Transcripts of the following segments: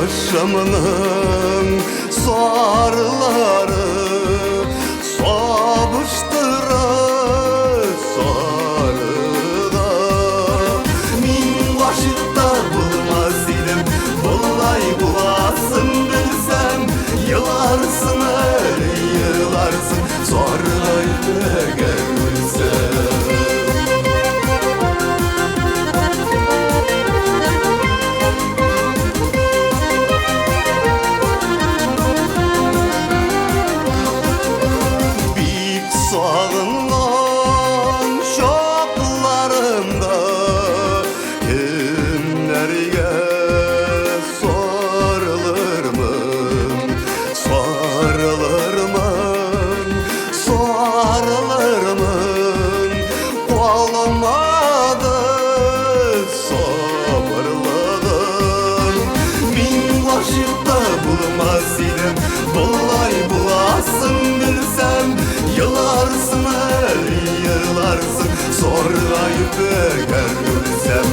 başımın suarları sobuşturur sarıda. Min başıkta bulmaz idim, bullay bulasın bilsem. Yılarsın öyle yılarsın, sarıdaydı görülsem. Sağından şoklarımda kimlerge sarılırmın, sarılırmın, sarılırmın. Olmadı sabırladım. Bin başıkta bulmaz idim, bullay bulasın bilsem. Yılarsın öyle yılarsın, sorgayıp görülsem.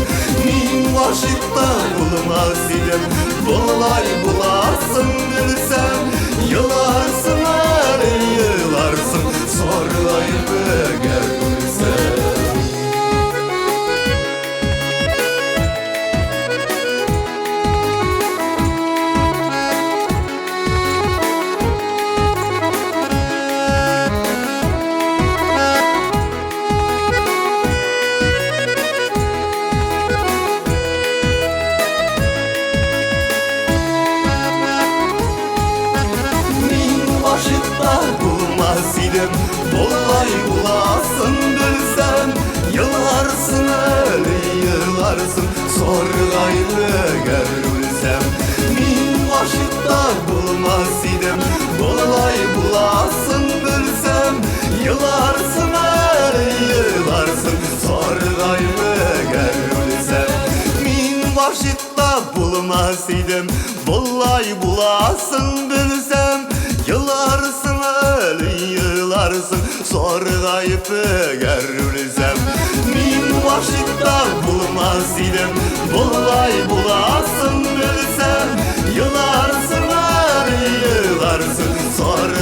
Min başıkta bulmaz idim, bullay bulasın bilsem. Yılarsın öyle yılarsın, sorgayıp görülsem. Bulmaz idim, bullay bulasın bilsem. Yılarsın öyle yılarsın, sorgaylı görülsem. Min başıkta bulmaz idim, bullay bulasın bilsem. Yılarsın öyle yılarsın, sorgaylı görülsem. Min başıkta bulmaz idim, bullay bulasın bilsem. Yılarsın öyle yılarsın, sorgayıp görülsem. Min başıkta bulmaz idim, bullay bulasın bilsem. Yılarsın öyle yılarsın, sorgayıp